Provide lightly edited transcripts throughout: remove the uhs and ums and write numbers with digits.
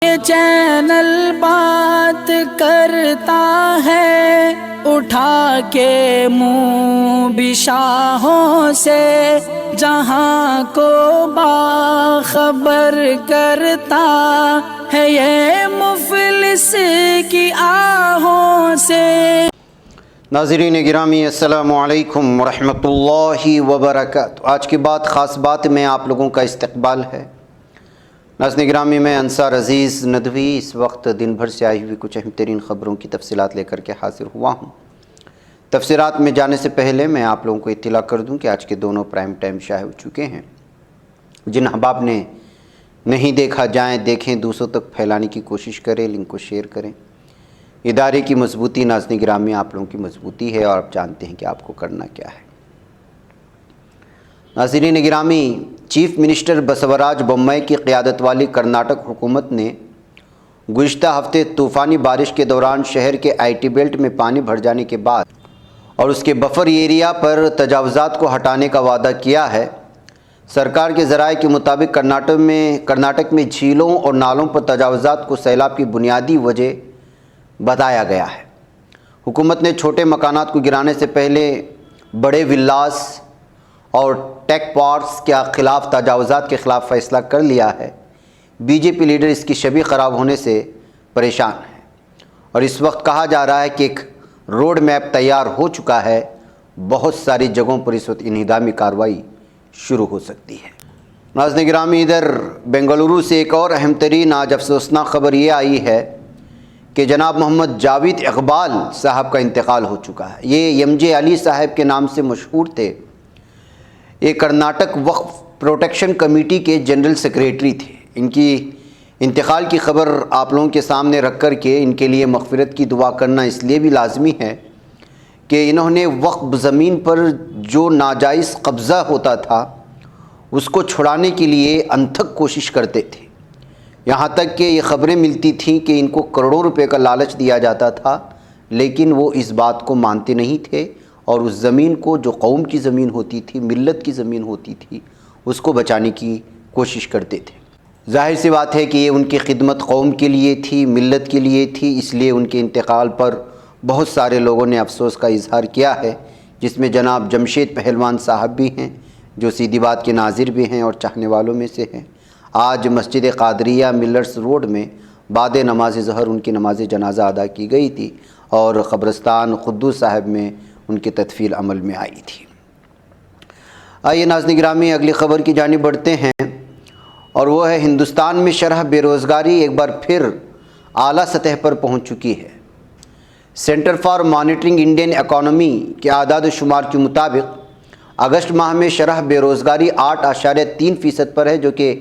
یہ چینل بات کرتا ہے اٹھا کے منہ بشاہوں سے، جہاں کو باخبر کرتا ہے یہ مفلس کی آہوں سے۔ ناظرین گرامی السلام علیکم ورحمۃ اللہ وبرکاتہ۔ آج کی بات خاص بات میں آپ لوگوں کا استقبال ہے۔ ناظرین گرامی میں انصار عزیز ندوی اس وقت دن بھر سے آئی ہوئی کچھ اہم ترین خبروں کی تفصیلات لے کر کے حاضر ہوا ہوں۔ تفسیرات میں جانے سے پہلے میں آپ لوگوں کو اطلاع کر دوں کہ آج کے دونوں پرائم ٹائم شائع ہو چکے ہیں۔ جن احباب نے نہیں دیکھا جائیں دیکھیں، دوسروں تک پھیلانے کی کوشش کریں، لنک کو شیئر کریں۔ ادارے کی مضبوطی ناظرین گرامی آپ لوگوں کی مضبوطی ہے، اور آپ جانتے ہیں کہ آپ کو کرنا کیا ہے۔ ناظرین گرامی، چیف منسٹر بسوراج بومائی کی قیادت والی کرناٹک حکومت نے گزشتہ ہفتے طوفانی بارش کے دوران شہر کے آئی ٹی بیلٹ میں پانی بھر جانے کے بعد اور اس کے بفر ایریا پر تجاوزات کو ہٹانے کا وعدہ کیا ہے۔ سرکار کے ذرائع کے مطابق کرناٹک میں جھیلوں اور نالوں پر تجاوزات کو سیلاب کی بنیادی وجہ بتایا گیا ہے۔ حکومت نے چھوٹے مکانات کو گرانے سے پہلے بڑے ولاز اور ٹیک پارکس کے خلاف تجاوزات کے خلاف فیصلہ کر لیا ہے۔ بی جے پی لیڈر اس کی شبیہ خراب ہونے سے پریشان ہیں، اور اس وقت کہا جا رہا ہے کہ ایک روڈ میپ تیار ہو چکا ہے۔ بہت ساری جگہوں پر اس وقت انہدامی کارروائی شروع ہو سکتی ہے۔ ناظرین گرامی، ادھر بنگلورو سے ایک اور اہم ترین آج افسوسناک خبر یہ آئی ہے کہ جناب محمد جاوید اقبال صاحب کا انتقال ہو چکا ہے۔ یہ ایم جے علی صاحب کے نام سے مشہور تھے۔ یہ کرناٹک وقف پروٹیکشن کمیٹی کے جنرل سیکریٹری تھے۔ ان کی انتقال کی خبر آپ لوگوں کے سامنے رکھ کر کے ان کے لیے مغفرت کی دعا کرنا اس لیے بھی لازمی ہے کہ انہوں نے وقف زمین پر جو ناجائز قبضہ ہوتا تھا اس کو چھڑانے کے لیے انتھک کوشش کرتے تھے۔ یہاں تک کہ یہ خبریں ملتی تھیں کہ ان کو کروڑوں روپے کا لالچ دیا جاتا تھا، لیکن وہ اس بات کو مانتے نہیں تھے، اور اس زمین کو جو قوم کی زمین ہوتی تھی، ملت کی زمین ہوتی تھی، اس کو بچانے کی کوشش کرتے تھے۔ ظاہر سی بات ہے کہ یہ ان کی خدمت قوم کے لیے تھی، ملت کے لیے تھی، اس لیے ان کے انتقال پر بہت سارے لوگوں نے افسوس کا اظہار کیا ہے، جس میں جناب جمشید پہلوان صاحب بھی ہیں، جو سیدھی بات کے ناظر بھی ہیں اور چاہنے والوں میں سے ہیں۔ آج مسجد قادریہ ملرس روڈ میں بعد نماز ظہر ان کی نماز جنازہ ادا کی گئی تھی، اور قبرستان قدوس صاحب میں ان کی تدفین عمل میں آئی تھی۔ آئیے ناظرین گرامی اگلی خبر کی جانب بڑھتے ہیں، اور وہ ہے ہندوستان میں شرح بے روزگاری ایک بار پھر اعلیٰ سطح پر پہنچ چکی ہے۔ Centre for monitoring Indian economy کے اعداد و شمار کے مطابق اگست ماہ میں شرح بے روزگاری 8.3% پر ہے، جو کہ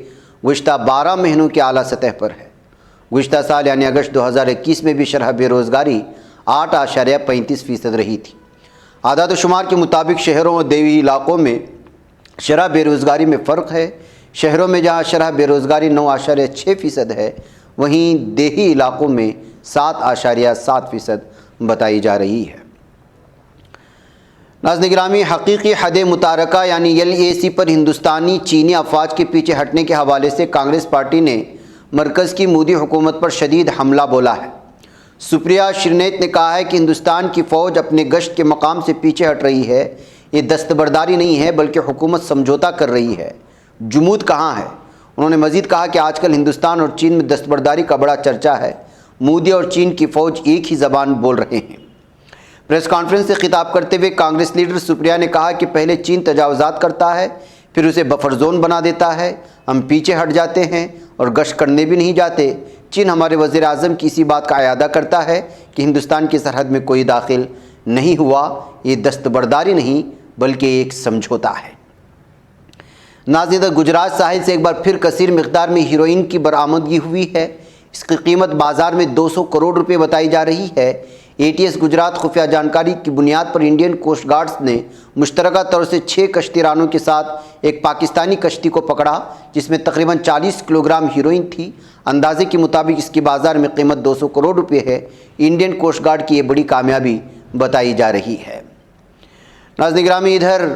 گزشتہ 12 مہینوں کے اعلیٰ سطح پر ہے۔ گزشتہ سال یعنی اگست 2021 میں بھی شرح بے روزگاری 8.35% رہی تھی۔ اعداد و شمار کے مطابق شہروں اور دیہی علاقوں میں شرح بے روزگاری میں فرق ہے۔ شہروں میں جہاں شرح بے روزگاری 9.6% ہے، وہیں دیہی علاقوں میں 7.7% بتائی جا رہی ہے۔ ناظرین گرامی، حقیقی حد متارکہ یعنی LAC پر ہندوستانی چینی افواج کے پیچھے ہٹنے کے حوالے سے کانگریس پارٹی نے مرکز کی مودی حکومت پر شدید حملہ بولا ہے۔ سپریا شرنیت نے کہا ہے کہ ہندوستان کی فوج اپنے گشت کے مقام سے پیچھے ہٹ رہی ہے۔ یہ دستبرداری نہیں ہے بلکہ حکومت سمجھوتا کر رہی ہے۔ جمود کہاں ہے؟ انہوں نے مزید کہا کہ آج کل ہندوستان اور چین میں دستبرداری کا بڑا چرچا ہے۔ مودی اور چین کی فوج ایک ہی زبان بول رہے ہیں۔ پریس کانفرنس سے خطاب کرتے ہوئے کانگریس لیڈر سپریا نے کہا کہ پہلے چین تجاوزات کرتا ہے، پھر اسے بفر زون بنا دیتا ہے، ہم پیچھے ہٹ جاتے ہیں اور گشت کرنے بھی نہیں جاتے۔ چین ہمارے وزیر اعظم کی اسی بات کا اعادہ کرتا ہے کہ ہندوستان کی سرحد میں کوئی داخل نہیں ہوا۔ یہ دستبرداری نہیں بلکہ ایک سمجھوتا ہے۔ ناظرین، گجرات ساحل سے ایک بار پھر کثیر مقدار میں ہیروئن کی برآمدگی ہوئی ہے۔ اس کی قیمت بازار میں 200 کروڑ روپے بتائی جا رہی ہے۔ ATS گجرات خفیہ جانکاری کی بنیاد پر انڈین کوسٹ گارڈز نے مشترکہ طور سے 6 کشتی رانوں کے ساتھ ایک پاکستانی کشتی کو پکڑا، جس میں تقریباً 40 کلو گرام ہیروئن تھی۔ اندازے کے مطابق اس کی بازار میں قیمت 200 کروڑ روپے ہے۔ انڈین کوسٹ گارڈ کی یہ بڑی کامیابی بتائی جا رہی ہے۔ ناظرین گرامی، ادھر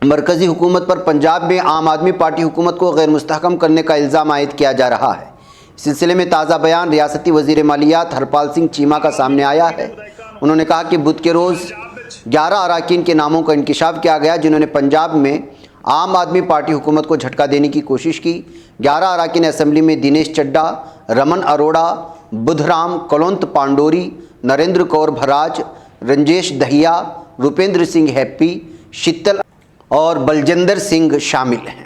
مرکزی حکومت پر پنجاب میں عام آدمی پارٹی حکومت کو غیر مستحکم کرنے کا الزام عائد کیا جا رہا ہے۔ سلسلے میں تازہ بیان ریاستی وزیر مالیات ہرپال سنگھ چیمہ کا سامنے آیا ہے۔ انہوں نے کہا کہ بدھ کے روز 11 اراکین کے ناموں کا انکشاف کیا گیا جنہوں نے پنجاب میں عام آدمی پارٹی حکومت کو جھٹکا دینے کی کوشش کی۔ 11 اراکین اسمبلی میں دنیش چڈھا، رمن اروڑا، بدھ رام کلونت پانڈوری، نریندر کور بھراج، رنجیش دہیا، روپیندر سنگھ ہیپی، شیتل اور بلجندر سنگھ شامل ہیں۔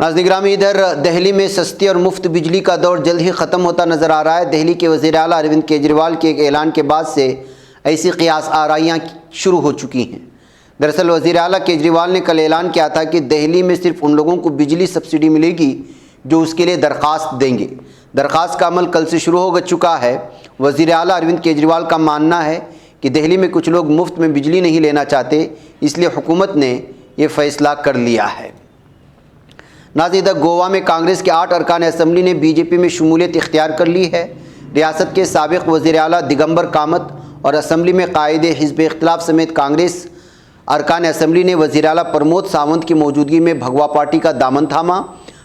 ناظرین گرامی، ادھر دہلی میں سستی اور مفت بجلی کا دور جلد ہی ختم ہوتا نظر آ رہا ہے۔ دہلی کے وزیر اعلیٰ اروند کیجریوال کے ایک اعلان کے بعد سے ایسی قیاس آرائیاں شروع ہو چکی ہیں۔ دراصل وزیر اعلیٰ کیجریوال نے کل اعلان کیا تھا کہ دہلی میں صرف ان لوگوں کو بجلی سبسڈی ملے گی جو اس کے لیے درخواست دیں گے۔ درخواست کا عمل کل سے شروع ہو چکا ہے۔ وزیر اعلیٰ اروند کیجریوال کا ماننا ہے کہ دہلی میں کچھ لوگ مفت میں بجلی نہیں لینا چاہتے، اس لیے حکومت نے یہ فیصلہ کر لیا ہے۔ ناظرین، گوا میں کانگریس کے 8 ارکان اسمبلی نے بی جے پی میں شمولیت اختیار کر لی ہے۔ ریاست کے سابق وزیر اعلیٰ دگمبر کامت اور اسمبلی میں قائد حزب اختلاف سمیت کانگریس ارکان اسمبلی نے وزیر اعلیٰ پرمود ساونت کی موجودگی میں بھگوا پارٹی کا دامن تھاما۔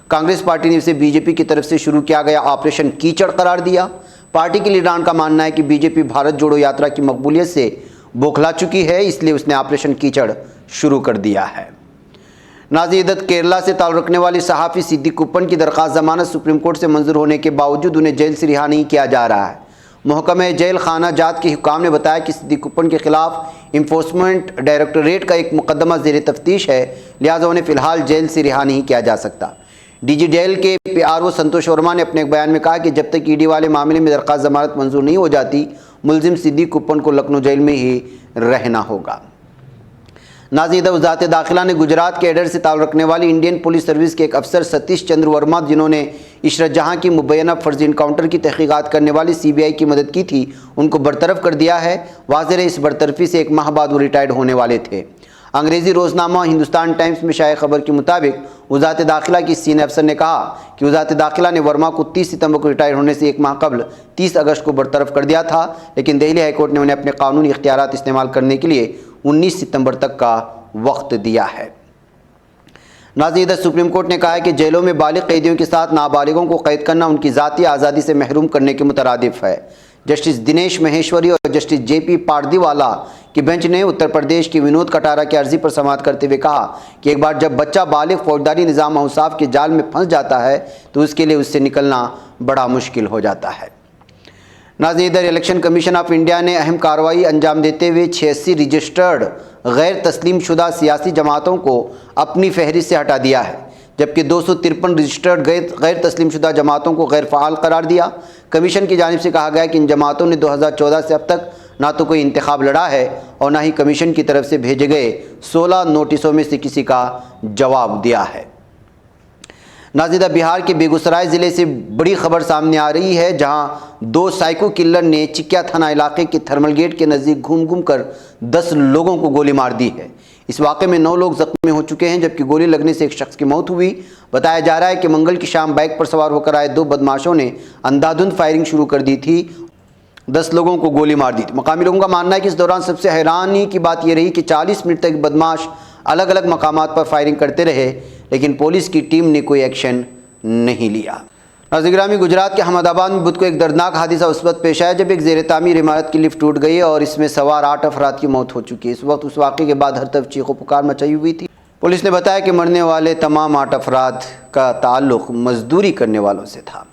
کانگریس پارٹی نے اسے بی جے پی کی طرف سے شروع کیا گیا آپریشن کیچڑ قرار دیا۔ پارٹی کے لیڈران کا ماننا ہے کہ بی جے پی بھارت جوڑو یاترا کی مقبولیت سے بوکھلا چکی ہے، اس لیے اس نے آپریشن کیچڑ شروع کر دیا ہے۔ ناظرین، کیرلا سے تعلق رکھنے والی صحافی صدیق کپن کی درخواست ضمانت سپریم کورٹ سے منظور ہونے کے باوجود انہیں جیل سے رہا نہیں کیا جا رہا ہے۔ محکمہ جیل خانہ جات کے حکام نے بتایا کہ صدیق کپن کے خلاف انفورسمنٹ ڈائریکٹوریٹ کا ایک مقدمہ زیر تفتیش ہے، لہٰذا انہیں فی الحال جیل سے رہا نہیں کیا جا سکتا۔ ڈی جی جیل کے پی آر او سنتوش ورما نے اپنے ایک بیان میں کہا کہ جب تک ای ڈی والے معاملے میں درخواست ضمانت منظور نہیں ہو جاتی، ملزم صدیق کپن کو لکھنؤ جیل میں ہی رہنا ہوگا۔ ناظرین، وزارت داخلہ نے گجرات کے ایڈر سے تعلق رکھنے والی انڈین پولیس سروس کے ایک افسر ستیش چندر ورما، جنہوں نے عشرت جہاں کی مبینہ فرضی انکاؤنٹر کی تحقیقات کرنے والی سی بی آئی کی مدد کی تھی، ان کو برطرف کر دیا ہے۔ واضح ہے اس برطرفی سے 1 ماہ بعد وہ ریٹائرڈ ہونے والے تھے۔ انگریزی روزنامہ ہندوستان ٹائمز میں شائع خبر کے مطابق وزارت داخلہ کی سینئر افسر نے کہا کہ وزارت داخلہ نے ورما کو 30 ستمبر کو ریٹائر ہونے سے 1 ماہ قبل 30 اگست کو برطرف کر دیا تھا، لیکن دہلی ہائی کورٹ نے انہیں اپنے قانونی اختیارات استعمال کرنے کے لیے 19 ستمبر تک کا وقت دیا ہے۔ ناظرین، سپریم کورٹ نے کہا ہے کہ جیلوں میں بالغ قیدیوں کے ساتھ نابالغوں کو قید کرنا ان کی ذاتی آزادی سے محروم کرنے کے مترادف ہے۔ جسٹس دنیش مہیشوری اور جسٹس جے پی پاردیوالا کی بینچ نے اتر پردیش کی ونود کٹارا کی عرضی پر سماعت کرتے ہوئے کہا کہ ایک بار جب بچہ بالغ فوجداری نظام اوصاف کے جال میں پھنس جاتا ہے تو اس کے لیے اس سے نکلنا بڑا مشکل ہو جاتا ہے۔ ناظرین، ادھر الیکشن کمیشن آف انڈیا نے اہم کارروائی انجام دیتے ہوئے 86 رجسٹرڈ غیر تسلیم شدہ سیاسی جماعتوں کو اپنی فہرست سے ہٹا دیا ہے، جبکہ 253 رجسٹرڈ غیر تسلیم شدہ جماعتوں کو غیر فعال قرار دیا۔ کمیشن کی جانب سے کہا گیا کہ ان جماعتوں نے 2014 سے اب تک نہ تو کوئی انتخاب لڑا ہے اور نہ ہی کمیشن کی طرف سے بھیجے گئے 16 نوٹسوں میں سے کسی کا جواب دیا ہے۔ ناظرین، بہار کے بیگوسرائے ضلع سے بڑی خبر سامنے آ رہی ہے، جہاں 2 سائیکو کلر نے چکیا تھانہ علاقے کے تھرمل گیٹ کے نزدیک گھوم کر 10 لوگوں کو گولی مار دی ہے۔ اس واقعے میں 9 لوگ زخمی ہو چکے ہیں، جبکہ گولی لگنے سے ایک شخص کی موت ہوئی۔ بتایا جا رہا ہے کہ منگل کی شام بائک پر سوار ہو کر آئے 2 بدماشوں نے اندھادھند فائرنگ شروع کر دی تھی، 10 لوگوں کو گولی مار دی تھی۔ مقامی لوگوں کا ماننا ہے کہ اس دوران سب سے حیرانی کی بات یہ رہی کہ 40 منٹ تک بدماش الگ الگ مقامات پر فائرنگ کرتے رہے، لیکن پولیس کی ٹیم نے کوئی ایکشن نہیں لیا۔ ناظرین گرامی، گجرات کے احمد آباد میں بدھ کو ایک دردناک حادثہ اس وقت پیش آیا جب ایک زیر تعمیر عمارت کی لفٹ ٹوٹ گئی اور اس میں سوار 8 افراد کی موت ہو چکی ہے۔ اس واقعے کے بعد ہر طرف چیخ و پکار مچائی ہوئی تھی۔ پولیس نے بتایا کہ مرنے والے تمام 8 افراد کا تعلق مزدوری کرنے والوں سے تھا۔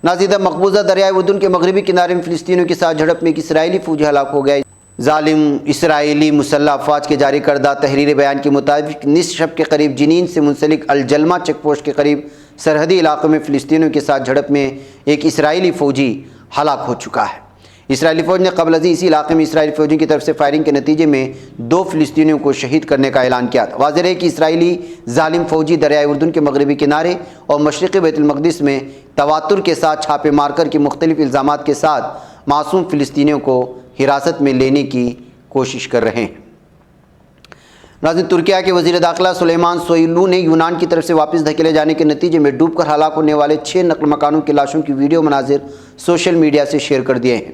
ناظرین، مقبوضہ دریائے اردن کے مغربی کنارے میں فلسطینیوں کے ساتھ جھڑپ میں ایک اسرائیلی فوجی ہلاک ہو گیا۔ ظالم اسرائیلی مسلح افواج کے جاری کردہ تحریری بیان کے مطابق نصف شب کے قریب جنین سے منسلک الجلمہ چیک پوسٹ کے قریب سرحدی علاقوں میں فلسطینیوں کے ساتھ جھڑپ میں ایک اسرائیلی فوجی ہلاک ہو چکا ہے۔ اسرائیلی فوج نے قبل ازیں اسی علاقے میں اسرائیلی فوجیوں کی طرف سے فائرنگ کے نتیجے میں 2 فلسطینیوں کو شہید کرنے کا اعلان کیا تھا۔ واضح ہے کہ اسرائیلی ظالم فوجی دریائے اردن کے مغربی کنارے اور مشرقی بیت المقدس میں تواتر کے ساتھ چھاپے مار کر کے مختلف الزامات کے ساتھ معصوم فلسطینیوں کو حراست میں لینے کی کوشش کر رہے ہیں۔ ناظرین، ترکیہ کے وزیر داخلہ سلیمان سوئیلو نے یونان کی طرف سے واپس دھکیلے جانے کے نتیجے میں ڈوب کر ہلاک ہونے والے 6 نقل مکانوں کی لاشوں کی ویڈیو مناظر سوشل میڈیا سے شیئر کر دیے ہیں۔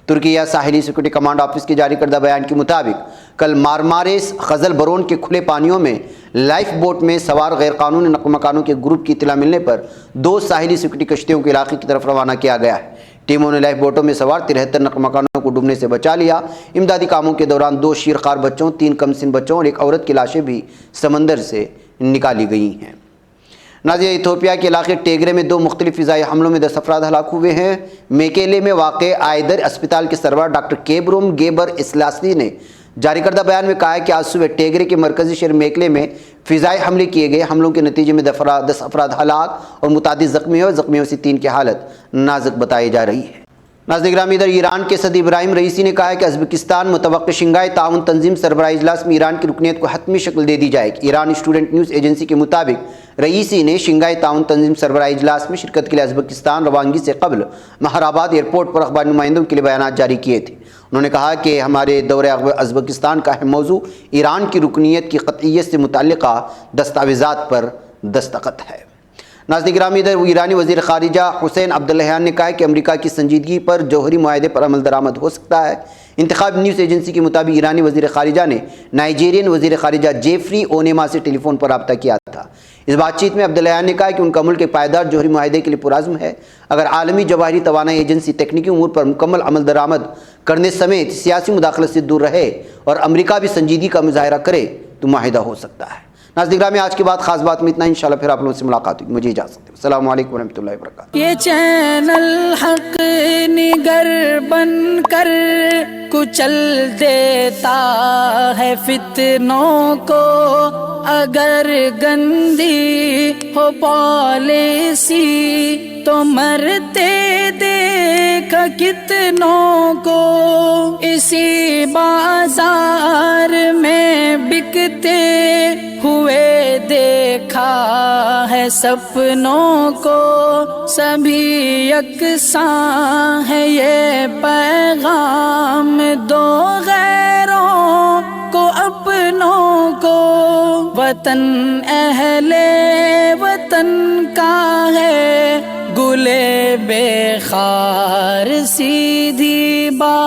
ترکیہ ساحلی سیکورٹی کمانڈ آفس کے جاری کردہ بیان کے مطابق کل مارماریس خزل برون کے کھلے پانیوں میں لائف بوٹ میں سوار غیر قانونی نقل مکانوں کے گروپ کی اطلاع ملنے پر 2 ساحلی سیکورٹی کشتیوں کے علاقے کی طرف روانہ کیا گیا ہے۔ ٹیموں نے لائف بوٹوں میں سوار 73 نقل مکانوں کو ڈوبنے سے بچا لیا۔ امدادی کاموں کے دوران 2 شیرخوار بچوں، 3 کم سن بچوں اور 1 عورت کی لاشیں بھی سمندر سے نکالی گئی ہیں۔ ناظرین، ایتھوپیا کے علاقے ٹیگرے میں 2 مختلف فضائی حملوں میں 10 افراد ہلاک ہوئے ہیں۔ میکیلے میں واقع آئیدر اسپتال کے سربراہ ڈاکٹر کیبروم گیبر اسلاسی نے جاری کردہ بیان میں کہا ہے کہ آج صبح ٹیگرے کے مرکزی شہر میکلے میں فضائی حملے کیے گئے۔ حملوں کے نتیجے میں 10 افراد ہلاک اور متعدد زخمی ہوئے۔ زخمیوں سے 3 کی حالت نازک بتائی جا رہی ہے۔ ناظرین گرامی، ادھر ایران کے صدر ابراہیم رئیسی نے کہا ہے کہ ازبکستان متوقع شنگھائی تعاون تنظیم سربراہی اجلاس میں ایران کی رکنیت کو حتمی شکل دے دی جائے گی۔ ایران اسٹوڈنٹ نیوز ایجنسی کے مطابق رئیسی نے شنگھائی تعاون تنظیم سربراہی اجلاس میں شرکت کے لیے ازبکستان روانگی سے قبل مہرآباد ایئرپورٹ پر اخباری نمائندوں کے لیے بیانات جاری کیے تھے۔ انہوں نے کہا کہ ہمارے دورے ازبکستان کا اہم موضوع ایران کی رکنیت کی قطعیت سے متعلقہ دستاویزات پر دستخط ہے۔ ناظرین گرامی، ادھر ایرانی وزیر خارجہ حسین عبداللہیان نے کہا ہے کہ امریکہ کی سنجیدگی پر جوہری معاہدے پر عمل درآمد ہو سکتا ہے۔ انتخابی نیوز ایجنسی کے مطابق ایرانی وزیر خارجہ نے نائجیرین وزیر خارجہ جیفری اونیما سے ٹیلی فون پر رابطہ کیا تھا۔ اس بات چیت میں عبداللہیان نے کہا کہ ان کا ملک ایک پائیدار جوہری معاہدے کے لیے پرعزم ہے۔ اگر عالمی جواہری توانائی ایجنسی تکنیکی امور پر مکمل عمل درآمد کرنے سمیت سیاسی مداخلت سے دور رہے اور امریکہ بھی سنجیدگی کا مظاہرہ کرے تو معاہدہ ہو سکتا ہے۔ ناظرین گرامی، آج کی بات خاص بات میں اتنا، انشاءاللہ پھر آپ لوگوں سے ملاقات ہوگی۔ مجھے اجازت دیں۔ السلام علیکم ورحمۃ اللہ وبرکاتہ۔ یہ چینل حق نگر بن کر کچل دیتا ہے فتنوں کو، اگر گندی ہو پالیسی تو مرتے دیکھ کتنوں کو، اسی بازار میں بکتے ہوئے دیکھا ہے سپنوں کو، سبھی یکساں ہے یہ پیغام دو غیروں کو اپنوں کو، وطن اہل وطن کا ہے گلے بے خار سیدھی بات۔